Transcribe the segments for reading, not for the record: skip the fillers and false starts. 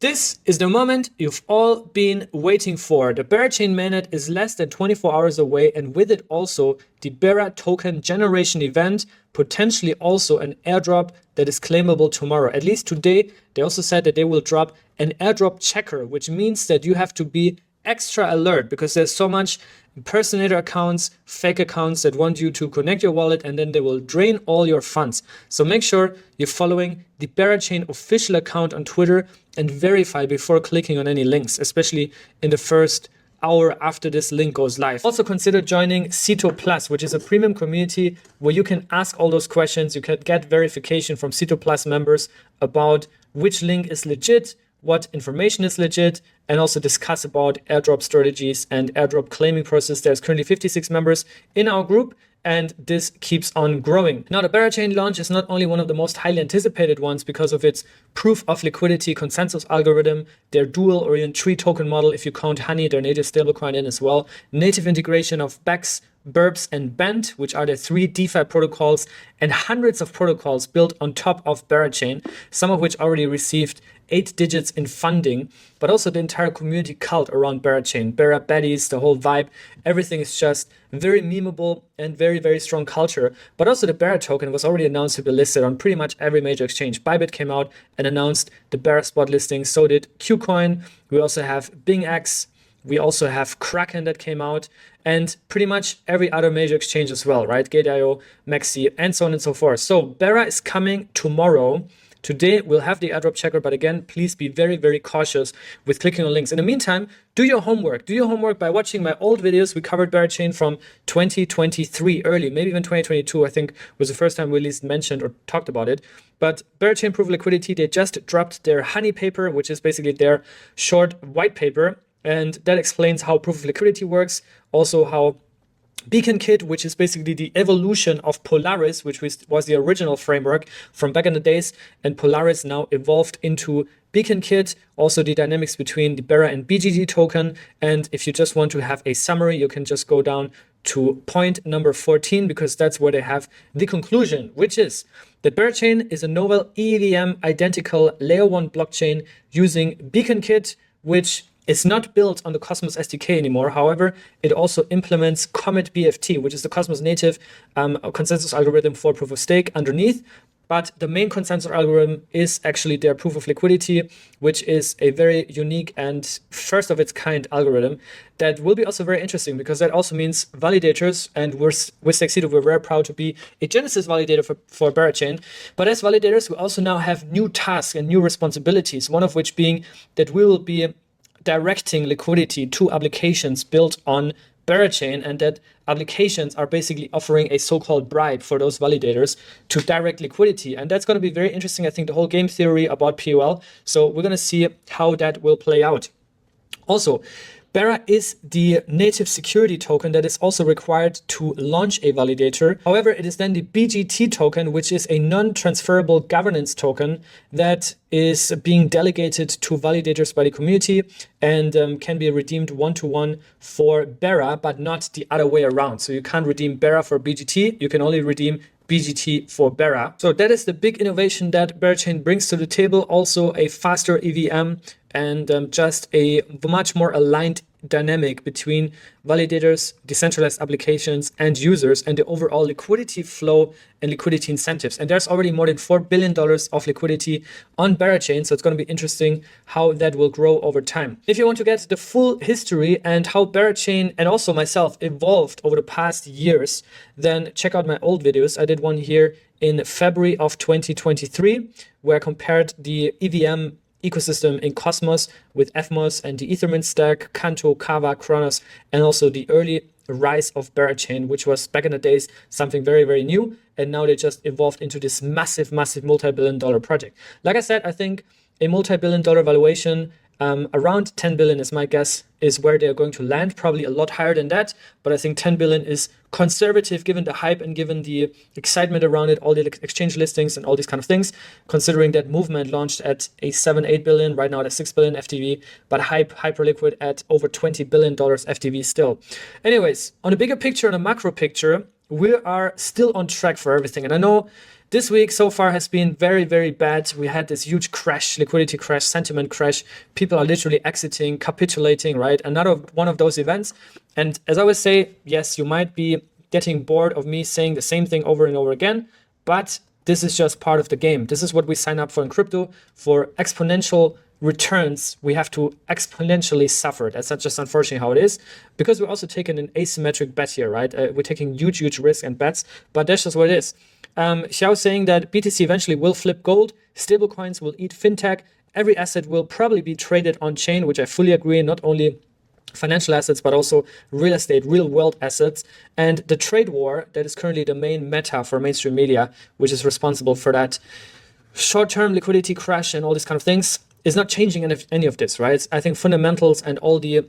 This is the moment you've all been waiting for. The Berachain Mainnet is less than 24 hours away, and with it also the BERA token generation event, potentially also an airdrop that is claimable tomorrow. At least today, they also said that they will drop an airdrop checker, which means that you have to be extra alert because there's so much impersonator accounts, fake accounts that want you to connect your wallet and then they will drain all your funds. So make sure you're following the Berachain official account on Twitter and verify before clicking on any links, especially in the first hour after this link goes live. Also consider joining Cito Plus, which is a premium community where you can ask all those questions. You can get verification from Cito Plus members about which link is legit, what information is legit, and also discuss about airdrop strategies and airdrop claiming process. There's currently 56 members in our group, and this keeps on growing. Now, the Berachain launch is not only one of the most highly anticipated ones because of its proof of liquidity consensus algorithm, their dual Orient tree token model, if you count Honey, their native stablecoin in as well, native integration of BEX, Burbs, and Bent, which are the three DeFi protocols, and hundreds of protocols built on top of Berachain, some of which already received 8 digits in funding, but also the entire community cult around Berachain, BERA baddies, the whole vibe, everything is just very memeable and very, very strong culture. But also the BERA token was already announced to be listed on pretty much every major exchange. Bybit came out and announced the BERA spot listing, so did KuCoin. We also have BingX. We also have Kraken that came out, and pretty much every other major exchange as well, right? Gate.io, Maxi, and so on and so forth. So BERA is coming tomorrow. Today, we'll have the airdrop checker, but again, please be very, very cautious with clicking on links. In the meantime, do your homework. Do your homework by watching my old videos. We covered Berachain from 2023 early, maybe even 2022, I think was the first time we at least mentioned or talked about it. But Berachain Proof of Liquidity, they just dropped their HoneyPaper, which is basically their short white paper. And that explains how Proof of Liquidity works, also how BeaconKit, which is basically the evolution of Polaris, which was the original framework from back in the days, and Polaris now evolved into BeaconKit, also the dynamics between the BERA and BGT token. And if you just want to have a summary, you can just go down to point number 14, because that's where they have the conclusion, which is that Berachain is a novel EVM identical layer 1 blockchain using BeaconKit, which it's not built on the Cosmos SDK anymore. However, it also implements Comet BFT, which is the Cosmos native consensus algorithm for proof of stake underneath. But the main consensus algorithm is actually their proof of liquidity, which is a very unique and first of its kind algorithm that will be also very interesting, because that also means validators, and with Stakecito, we're very proud to be a Genesis validator for Berachain. But as validators, we also now have new tasks and new responsibilities, one of which being that we will be directing liquidity to applications built on Berachain, and that applications are basically offering a so-called bribe for those validators to direct liquidity. And that's going to be very interesting, I think, the whole game theory about POL. So we're going to see how that will play out. Also, BERA is the native security token that is also required to launch a validator. However, it is then the BGT token, which is a non-transferable governance token that is being delegated to validators by the community and can be redeemed one-to-one for BERA, but not the other way around. So you can't redeem BERA for BGT, you can only redeem BGT for BERA. So that is the big innovation that Berachain brings to the table. Also a faster EVM and just a much more aligned dynamic between validators, decentralized applications, and users, and the overall liquidity flow and liquidity incentives. And there's already more than $4 billion of liquidity on Berachain, so it's going to be interesting how that will grow over time. If you want to get the full history and how Berachain and also myself evolved over the past years, then check out my old videos. I did one here in February of 2023, where I compared the EVM ecosystem in Cosmos with Evmos and the Ethermint stack, Canto, Kava, Kronos, and also the early rise of Berachain, which was back in the days something very, very new. And now they just evolved into this massive, massive multi-billion-dollar project. Like I said, I think a multi-billion-dollar valuation, around 10 billion is my guess, is where they're going to land, probably a lot higher than that. But I think 10 billion is conservative given the hype and given the excitement around it, all the exchange listings and all these kind of things, considering that movement launched at a 7-8 billion, right now at a 6 billion FTV, but hyperliquid at over $20 billion FTV still. Anyways, on a bigger picture, on a macro picture, we are still on track for everything. And I know This week so far has been very, very bad. We had this huge crash, liquidity crash, sentiment crash. People are literally exiting, capitulating, right? Another one of those events. And as I always say, yes, you might be getting bored of me saying the same thing over and over again, but this is just part of the game. This is what we sign up for in crypto. For exponential returns, we have to exponentially suffer. That's not just unfortunately how it is, because we're also taking an asymmetric bet here, right? We're taking huge risk and bets, but that's just what it is. Xiao saying that BTC eventually will flip gold, stablecoins will eat fintech, every asset will probably be traded on chain, which I fully agree, not only financial assets, but also real estate, real world assets. And the trade war that is currently the main meta for mainstream media, which is responsible for that short-term liquidity crash and all these kind of things, is not changing any of this, right? I think fundamentals and all the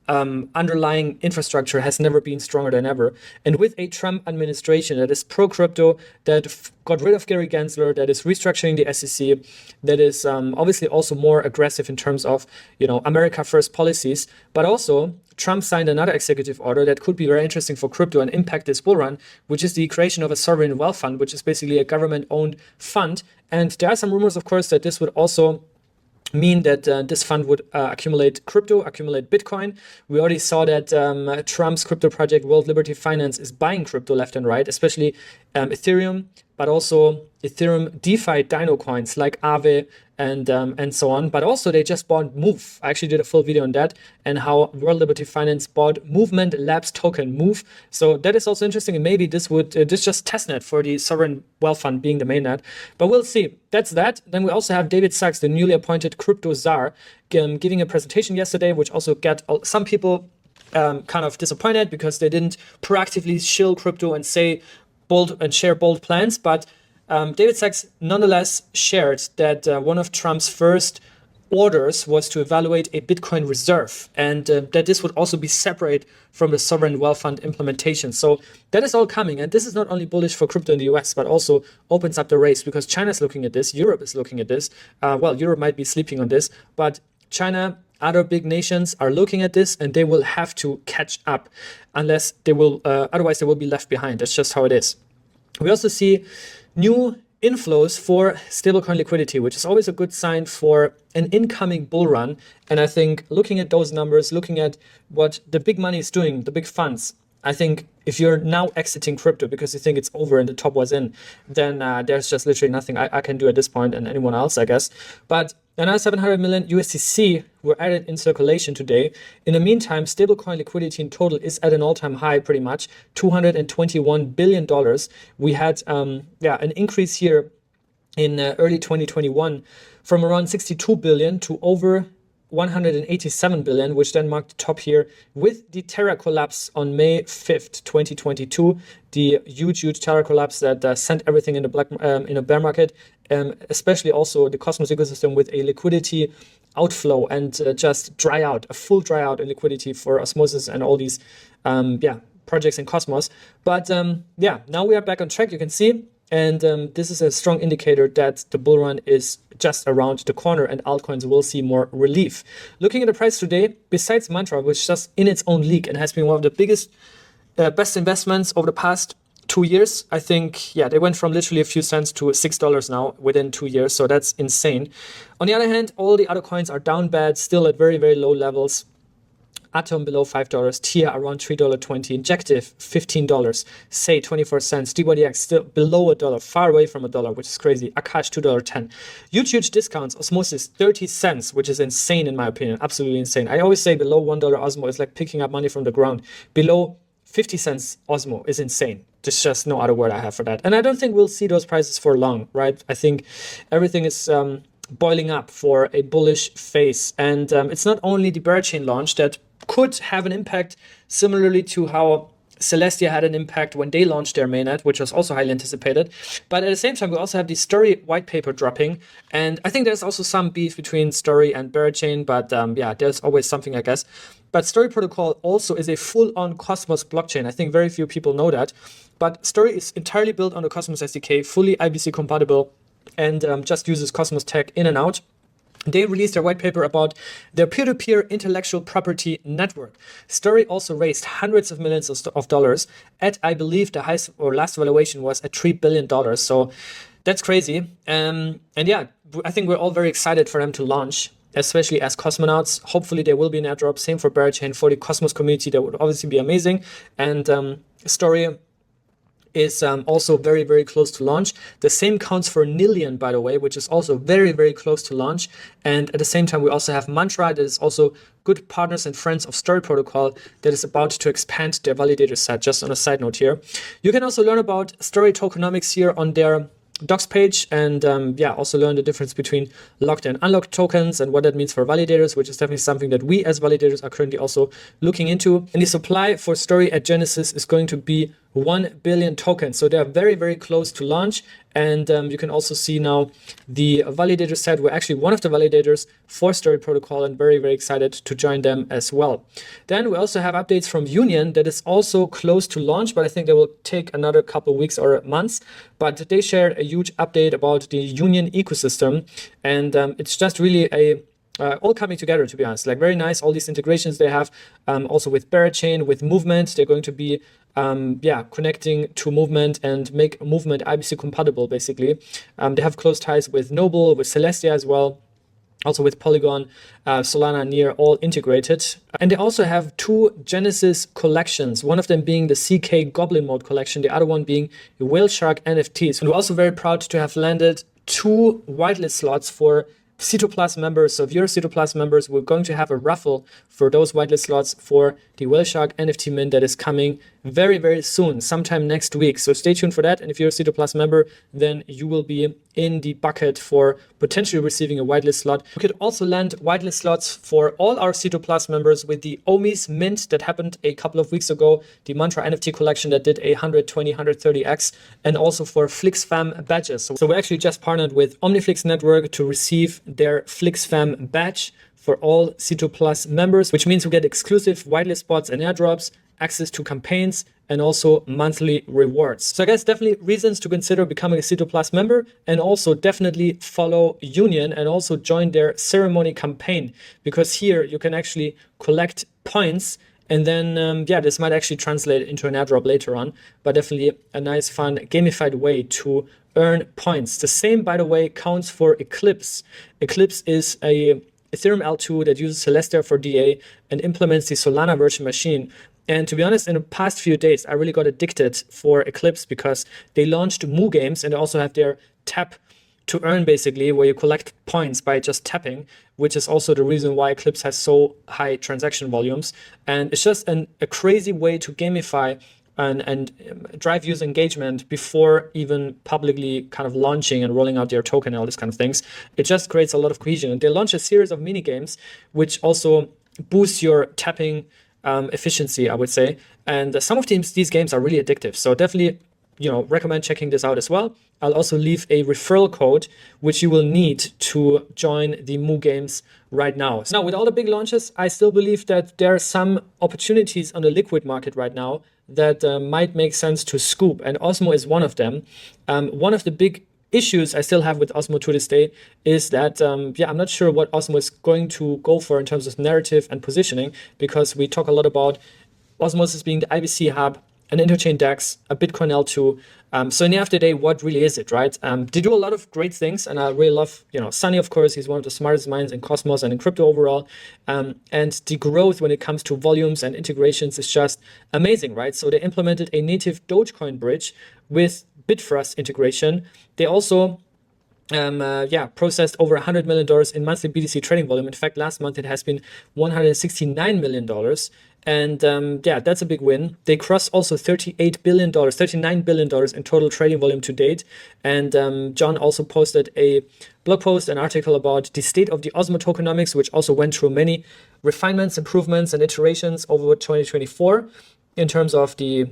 underlying infrastructure has never been stronger than ever. And with a Trump administration that is pro-crypto, that got rid of Gary Gensler, that is restructuring the SEC, that is obviously also more aggressive in terms of, America first policies, but also Trump signed another executive order that could be very interesting for crypto and impact this bull run, which is the creation of a sovereign wealth fund, which is basically a government-owned fund. And there are some rumors, of course, that this would also mean that this fund would accumulate crypto, accumulate Bitcoin. We already saw that Trump's crypto project, World Liberty Finance, is buying crypto left and right, especially Ethereum, but also Ethereum DeFi Dino coins like Aave and so on. But also they just bought Move. I actually did a full video on that and how World Liberty Finance bought Movement Labs token Move. So that is also interesting. And maybe this would this just testnet for the sovereign wealth fund being the mainnet. But we'll see. That's that. Then we also have David Sachs, the newly appointed crypto czar, giving a presentation yesterday, which also got some people kind of disappointed because they didn't proactively shill crypto and say bold and share bold plans. But David Sachs nonetheless shared that one of Trump's first orders was to evaluate a Bitcoin reserve, and that this would also be separate from the sovereign wealth fund implementation. So that is all coming, and this is not only bullish for crypto in the US, but also opens up the race because China is looking at this, Europe is looking at this. Well, Europe might be sleeping on this, but China, other big nations are looking at this, and they will have to catch up, unless they will, otherwise they will be left behind. That's just how it is. We also see new inflows for stablecoin liquidity, which is always a good sign for an incoming bull run. And I think looking at those numbers, looking at what the big money is doing, the big funds, I think if you're now exiting crypto because you think it's over and the top was in, then there's just literally nothing I can do at this point, and anyone else, I guess. But another 700 million USDC were added in circulation today. In the meantime, stablecoin liquidity in total is at an all-time high, pretty much $221 billion. We had an increase here in early 2021 from around 62 billion to over 187 billion, which then marked the top here with the Terra collapse on May 5th, 2022. The huge Terra collapse that sent everything in the in a bear market, especially also the Cosmos ecosystem with a liquidity outflow and just a full dry out in liquidity for Osmosis and all these projects in Cosmos. But now we are back on track, you can see. And this is a strong indicator that the bull run is just around the corner and altcoins will see more relief. Looking at the price today, besides Mantra, which is just in its own league and has been one of the biggest, best investments over the past 2 years, I think, they went from literally a few cents to $6 now within 2 years. So that's insane. On the other hand, all the other coins are down bad, still at very, very low levels. dATOM below $5, TIA around $3.20, Injective $15, Say 24 cents, dYdX still below $1, far away from $1, which is crazy. Akash $2.10. Huge discounts. Osmosis 30 cents, which is insane in my opinion, absolutely insane. I always say below $1 Osmo is like picking up money from the ground. Below 50 cents Osmo is insane. There's just no other word I have for that. And I don't think we'll see those prices for long, right? I think everything is boiling up for a bullish phase. And it's not only the Berachain launch that could have an impact, similarly to how Celestia had an impact when they launched their mainnet, which was also highly anticipated. But at the same time, we also have the Story white paper dropping. And I think there's also some beef between Story and Berachain, but there's always something, I guess. But Story Protocol also is a full-on Cosmos blockchain. I think very few people know that. But Story is entirely built on the Cosmos SDK, fully IBC compatible, and just uses Cosmos tech in and out. They released their white paper about their peer-to-peer intellectual property network. Story also raised hundreds of millions of dollars at, I believe, the highest or last valuation was at $3 billion. So that's crazy. And yeah, I think we're all very excited for them to launch, especially as cosmonauts. Hopefully there will be an airdrop. Same for Berachain. For the Cosmos community, that would obviously be amazing. And Story is also very, very close to launch. The same counts for Nillion, by the way, which is also very, very close to launch. And at the same time, we also have Mantra, that is also good partners and friends of Story Protocol, that is about to expand their validator set, just on a side note here. You can also learn about Story Tokenomics here on their docs page, and yeah, also learn the difference between locked and unlocked tokens and what that means for validators, which is definitely something that we as validators are currently also looking into. And the supply for Story at Genesis is going to be 1 billion tokens. So they're very, very close to launch. And you can also see now the validator set. We're actually one of the validators for Story Protocol and very, very excited to join them as well. Then we also have updates from Union that is also close to launch, but I think they will take another couple of weeks or months. But they shared a huge update about the Union ecosystem. And it's just really a all coming together, to be honest. Like, very nice, all these integrations they have, also with Berachain, with Movement. They're going to be yeah, connecting to Movement and make Movement IBC compatible, basically. They have close ties with Noble, with Celestia as well, also with Polygon, Solana, Near, all integrated. And they also have 2 Genesis collections, one of them being the CK Goblin Mode collection, the other one being the Whale Shark NFTs. And we're also very proud to have landed 2 whitelist slots for Cito Plus members. So if you're Cito Plus members, we're going to have a raffle for those whitelist slots for the Whale Shark NFT mint that is coming very, very soon, sometime next week. So stay tuned for that. And if you're a Cito Plus member, then you will be in the bucket for potentially receiving a whitelist slot. We could also land whitelist slots for all our Cito Plus members with the OMies mint that happened a couple of weeks ago, the Mantra NFT collection that did a 120, 130x, and also for FlixFam badges. So we actually just partnered with OmniFlix Network to receive their FlixFam badge for all Cito Plus members, which means we get exclusive whitelist spots and airdrops, access to campaigns, and also monthly rewards. So I guess definitely reasons to consider becoming a Cito Plus member, and also definitely follow Union and also join their ceremony campaign, because here you can actually collect points. And then, yeah, this might actually translate into an airdrop later on, but definitely a nice, fun, gamified way to earn points. The same, by the way, counts for Eclipse. Eclipse is a Ethereum L2 that uses Celestia for DA and implements the Solana virtual machine. And to be honest, in the past few days, I really got addicted for Eclipse because they launched Moo Games, and they also have their tap to earn, basically, where you collect points by just tapping, which is also the reason why Eclipse has so high transaction volumes. And it's just a crazy way to gamify and drive user engagement before even publicly kind of launching and rolling out their token and all these kind of things. It just creates a lot of cohesion. And they launch a series of mini games, which also boosts your tapping efficiency, I would say. And some of these games are really addictive. So definitely, recommend checking this out as well. I'll also leave a referral code, which you will need to join the Moo Games right now. So now, with all the big launches, I still believe that there are some opportunities on the liquid market right now that might make sense to scoop, and Osmo is one of them. One of the big issues I still have with Osmo to this day is that, I'm not sure what Osmo is going to go for in terms of narrative and positioning, because we talk a lot about Osmosis being the IBC hub, an interchain DEX, a Bitcoin L2. So in the end of the day, what really is it, right? They do a lot of great things, and I really love, Sunny, of course. He's one of the smartest minds in Cosmos and in crypto overall. And the growth when it comes to volumes and integrations is just amazing, right? So they implemented a native Dogecoin bridge with Bitfrost integration. They also processed over $100 million in monthly BTC trading volume. In fact, last month it has been $169 million. And that's a big win. They crossed also $39 billion in total trading volume to date. And John also posted a blog post, an article about the state of the Osmo tokenomics, which also went through many refinements, improvements, and iterations over 2024 in terms of the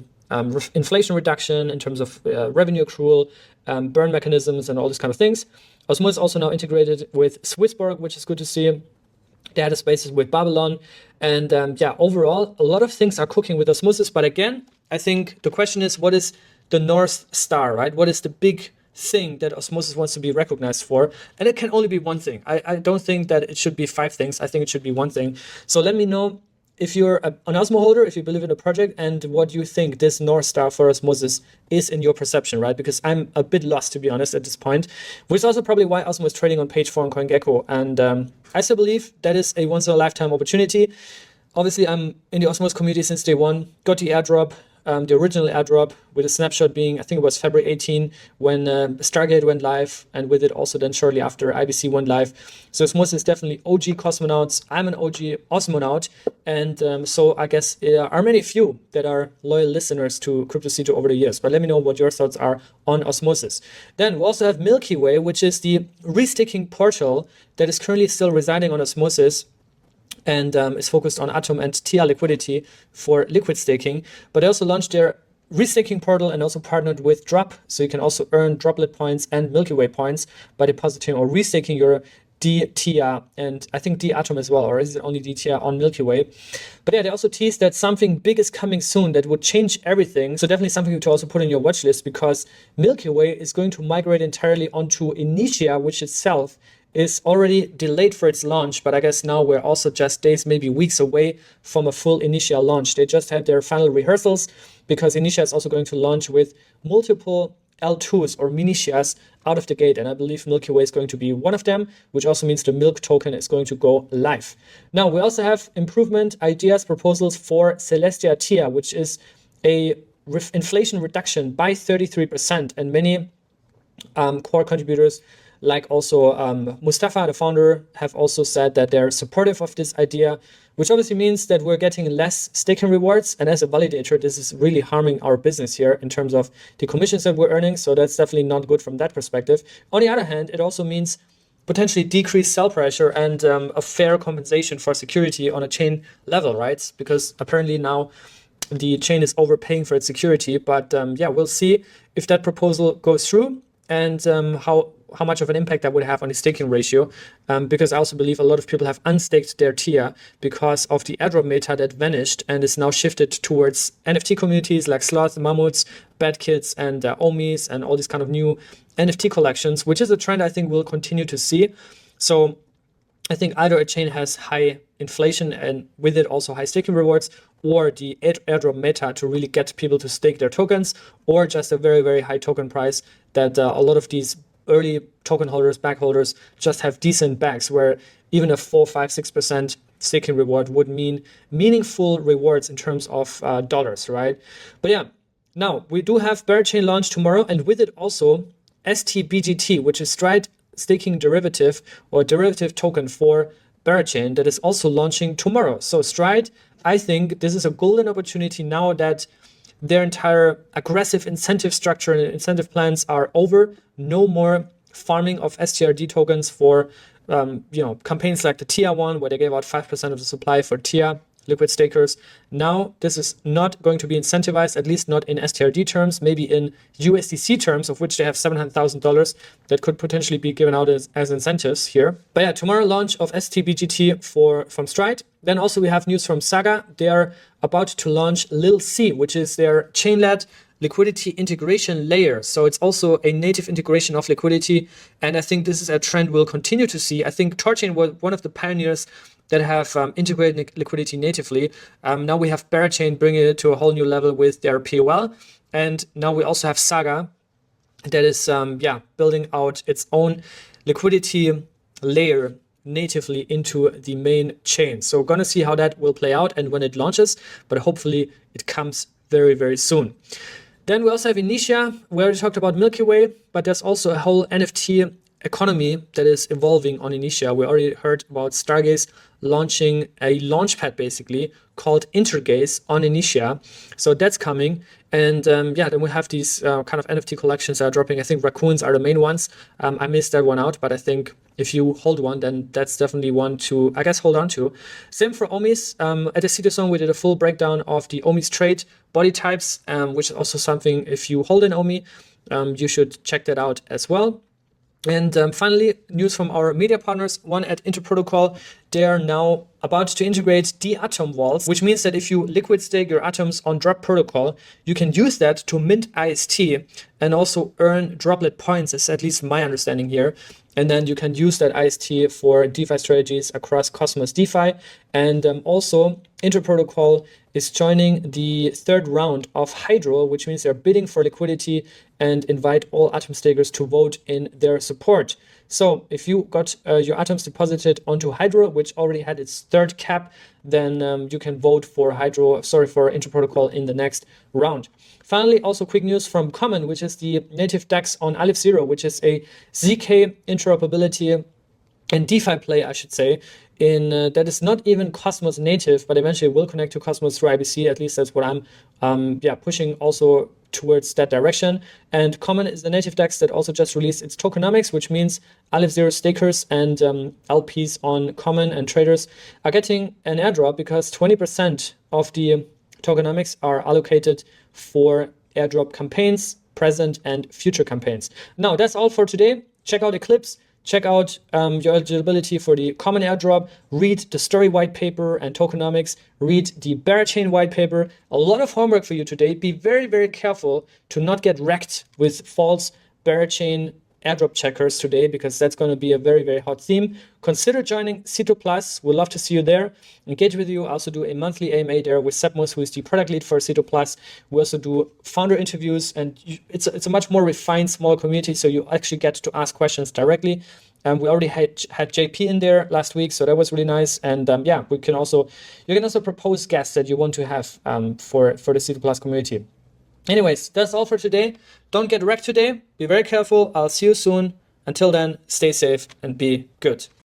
inflation reduction, in terms of revenue accrual, burn mechanisms, and all these kind of things. Osmo is also now integrated with Swissborg, which is good to see. Data spaces with Babylon. And overall, a lot of things are cooking with Osmosis. But again, I think the question is, what is the North Star, right? What is the big thing that Osmosis wants to be recognized for. And it can only be one thing. I don't think that it should be 5 things. I think it should be one thing. So let me know if you're an Osmo holder, if you believe in the project, and what you think this North Star for Osmosis is in your perception, right? Because I'm a bit lost, to be honest, at this point, which is also probably why Osmo is trading on page 4 on CoinGecko. And I still believe that is a once-in-a-lifetime opportunity. Obviously, I'm in the Osmosis community since day one, got the airdrop, the original airdrop, with a snapshot being, I think it was February 18, when Stargate went live, and with it also then shortly after IBC went live. So Osmosis is definitely OG cosmonauts. I'm an OG osmonaut, and so I guess there are many few that are loyal listeners to Cito over the years. But let me know what your thoughts are on Osmosis. Then we also have MilkyWay, which is the restaking portal that is currently still residing on Osmosis, and is focused on dATOM and TIA liquidity for liquid staking. But they also launched their restaking portal and also partnered with Drop, so you can also earn droplet points and MilkyWay points by depositing or restaking your dTIA and I think dATOM as well, or is it only dTIA on MilkyWay? But yeah, they also teased that something big is coming soon that would change everything. So definitely something to also put in your watch list, because MilkyWay is going to migrate entirely onto Initia, which itself is already delayed for its launch, but I guess now we're also just days, maybe weeks away from a full Initia launch. They just had their final rehearsals, because Initia is also going to launch with multiple L2s or Minitias out of the gate, and I believe MilkyWay is going to be one of them, which also means the Milk token is going to go live. Now, we also have improvement ideas, proposals for Celestia TIA, which is a inflation reduction by 33%, and many core contributors like also Mustafa, the founder, have also said that they're supportive of this idea, which obviously means that we're getting less staking rewards. And as a validator, this is really harming our business here in terms of the commissions that we're earning. So that's definitely not good from that perspective. On the other hand, it also means potentially decreased sell pressure and a fair compensation for security on a chain level, right? Because apparently now the chain is overpaying for its security. But yeah, we'll see if that proposal goes through, and how much of an impact that would have on the staking ratio, because I also believe a lot of people have unstaked their TIA because of the airdrop meta that vanished and is now shifted towards NFT communities like Sloth, Mammoths, Bad Kids, and OMies, and all these kind of new NFT collections, which is a trend I think we'll continue to see. So I think either a chain has high inflation and with it also high staking rewards, or the airdrop meta to really get people to stake their tokens, or just a very, very high token price that a lot of these early token holders, back holders, just have decent backs, where even a 4, 5, 6% staking reward would mean meaningful rewards in terms of dollars, right? But yeah, now we do have Berachain launch tomorrow, and with it also stBGT, which is Stride staking derivative or derivative token for Berachain, that is also launching tomorrow. So Stride, I think this is a golden opportunity now that their entire aggressive incentive structure and incentive plans are over. No more farming of STRD tokens for campaigns like the TIA one, where they gave out 5% of the supply for TIA liquid stakers. Now this is not going to be incentivized, at least not in STRD terms, maybe in USDC terms, of which they have $700,000 that could potentially be given out as incentives here. But yeah, tomorrow launch of stBGT from Stride. Then also we have news from Saga. They are about to launch Lil C, which is their chain-led liquidity integration layer. So it's also a native integration of liquidity. And I think this is a trend we'll continue to see. I think Torchain was one of the pioneers that have integrated liquidity natively. Now we have Berachain bringing it to a whole new level with their POL. And now we also have Saga that is building out its own liquidity layer natively into the main chain. So we're going to see how that will play out and when it launches, but hopefully it comes very, very soon. Then we also have Initia. We already talked about MilkyWay, but there's also a whole NFT economy that is evolving on Initia. We already heard about Stargaze launching a launchpad basically called Intergaze on Initia. So that's coming. And then we have these kind of NFT collections that are dropping. I think raccoons are the main ones. I missed that one out, but I think if you hold one, then that's definitely one to, I guess, hold on to. Same for OMies. At the Cito song, we did a full breakdown of the OMies trade body types, which is also something, if you hold an OMie, you should check that out as well. And finally, news from our media partners, one at Interprotocol. They are now about to integrate dATOM vaults, which means that if you liquid stake your atoms on Drop Protocol, you can use that to mint IST and also earn droplet points, is at least my understanding here. And then you can use that IST for DeFi strategies across Cosmos DeFi. And also, Interprotocol is joining the third round of Hydro, which means they're bidding for liquidity and invite all Atom stakers to vote in their support. So if you got your atoms deposited onto Hydro, which already had its third cap, then you can vote for for Interprotocol in the next round. Finally, also quick news from Common, which is the native DEX on Aleph 0, which is a ZK interoperability and DeFi play, I should say, in that is not even Cosmos native, but eventually will connect to Cosmos through IBC. At least that's what I'm pushing also towards that direction. And Common is the native DEX that also just released its tokenomics, which means Aleph 0 stakers and LPs on Common and traders are getting an airdrop because 20% of the tokenomics are allocated for airdrop campaigns, present and future campaigns. Now, that's all for today. Check out Eclipse. Check out your eligibility for the Common airdrop, read the story white paper and tokenomics, read the Berachain white paper. A lot of homework for you today. Be very, very careful to not get wrecked with false Berachain airdrop checkers today, because that's going to be a very, very hot theme. Consider joining Cito Plus. We'd love to see you there. Engage with you. I also do a monthly AMA there with Sepmos, who is the product lead for Cito Plus. We also do founder interviews, and it's a much more refined, small community, so you actually get to ask questions directly. We already had JP in there last week, so that was really nice. And you can also propose guests that you want to have for the Cito Plus community. Anyways, that's all for today. Don't get wrecked today. Be very careful. I'll see you soon. Until then, stay safe and be good.